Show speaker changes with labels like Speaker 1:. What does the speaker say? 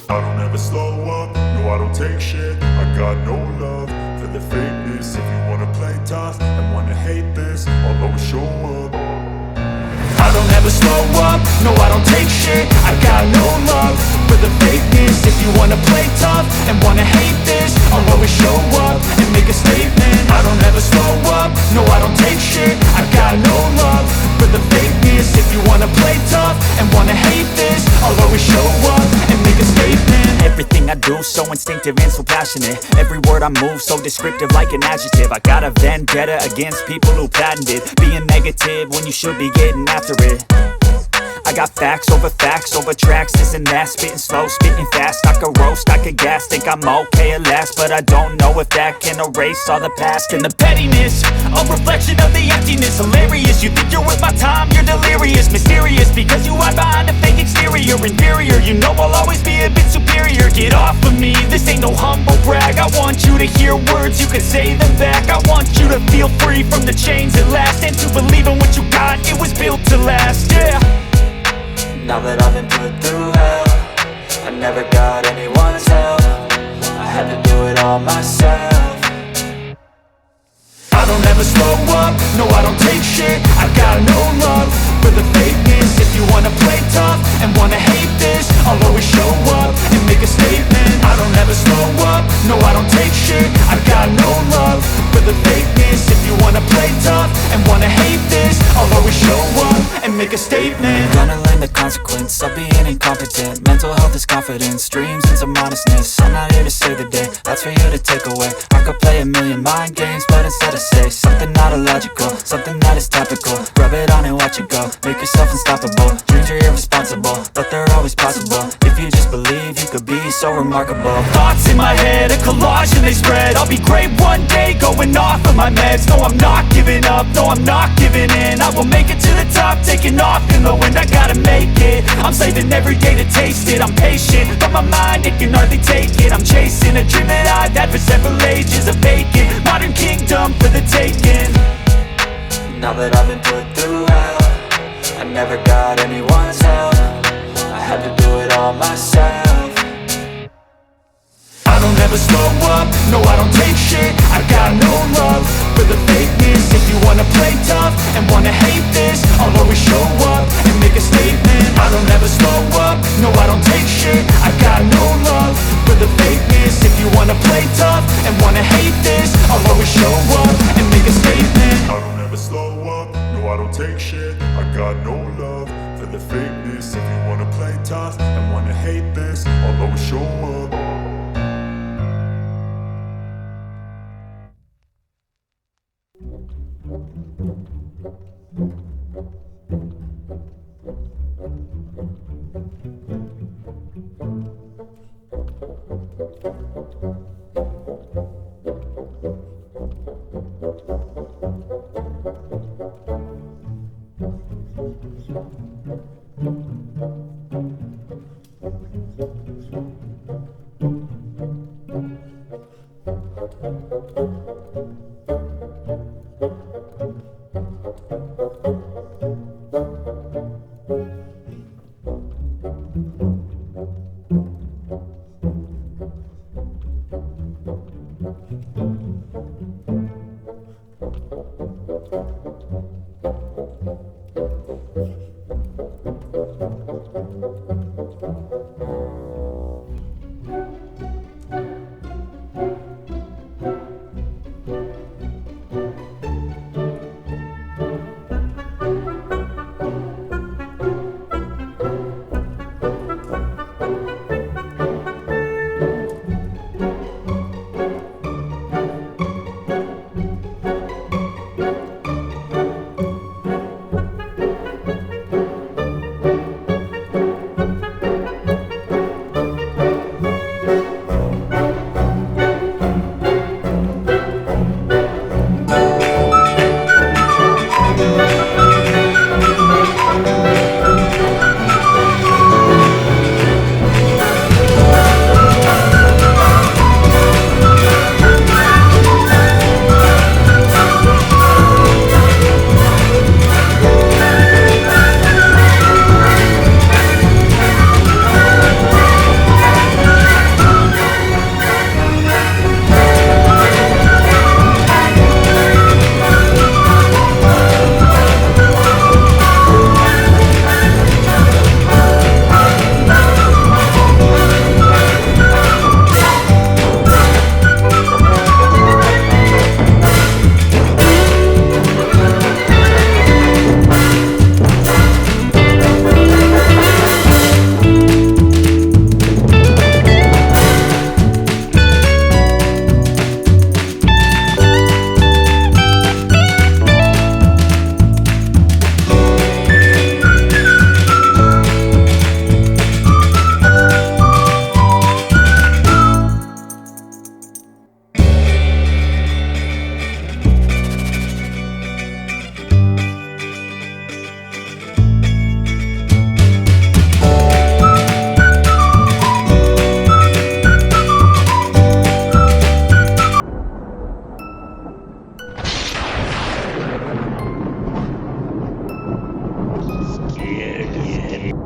Speaker 1: I don't ever slow up, no I don't take shit. I got no love for the fakeness. If you wanna play tough and wanna hate this, I'll always show up. I don't ever slow up, no I don't take shit. I got no love for the fakeness. If you wanna play tough and wanna hate this, I'll always show up and make a statement. I don't ever slow up, no I don't take shit. I got no love for the fakeness. If you wanna play tough and wanna hate this, I'll always show up and make a statement.
Speaker 2: Everything I do so instinctive and so passionate. Every word I move so descriptive like an adjective. I got a vendetta against people who patented being negative when you should be getting after it. I got facts over tracks, this and that. Spitting slow, spitting fast. I could roast, I could gas. Think I'm okay at last, but I don't know if that can erase all the past. And the pettiness, a reflection of the emptiness. Hilarious, you think you're worth my time, you're delirious. Mysterious, because you hide behind a fake exterior. Inferior, you know I'll always be a bit superior. Get off of me, this ain't no humble brag. I want you to hear words, you can say them back. I want you to feel free from the chains at last, and to believe in what you got, it was built to last, yeah.
Speaker 3: Now that I've been put through hell, I never got anyone's help. I had to do it all myself.
Speaker 1: I don't ever slow up, no I don't take shit. I got no love for the fakeness. If you wanna play tough and wanna hate this, I'll always show up and make a statement. I don't ever slow up, no I don't take shit. I got no love for the fakeness. If you wanna play tough and wanna hate this, I'll always show up and make a statement.
Speaker 3: Gonna learn the consequence of being incompetent. Mental health is confidence, dreams and some modestness. I'm not here to save the day, that's for you to take away. I could play a million mind games, but instead I say something not illogical, something that is topical. Rub it on and watch it go, make yourself unstoppable. Dreams are irresponsible, but they're always possible. If you just believe, you could be so remarkable.
Speaker 2: Thoughts in my head, a collage and they spread. I'll be great one day, going off of my meds. No, I'm not giving up, no, I'm not giving in. I will make it to the top, taking off in the wind. I gotta make it, I'm saving every day to taste it. I'm patient, but my mind, it can hardly take it. I'm chasing a dream that I've had for several ages. A vacant, modern kingdom for the taking.
Speaker 3: Now that I've been put through hell, I never got anyone's help. I had to do it all myself.
Speaker 1: I don't ever slow up, no I don't take shit. I got no love for the fakeness. If you wanna play tough and wanna hate this, I'll always show up and make a statement. I don't ever slow up, no I don't take shit. I got no love for the fakeness. If you wanna play tough and wanna hate this, I'll always show up and make a statement. I don't ever slow up, no I don't take shit. I got no love for the fakeness. If you wanna play tough and wanna hate this, I'll always show up. yeah.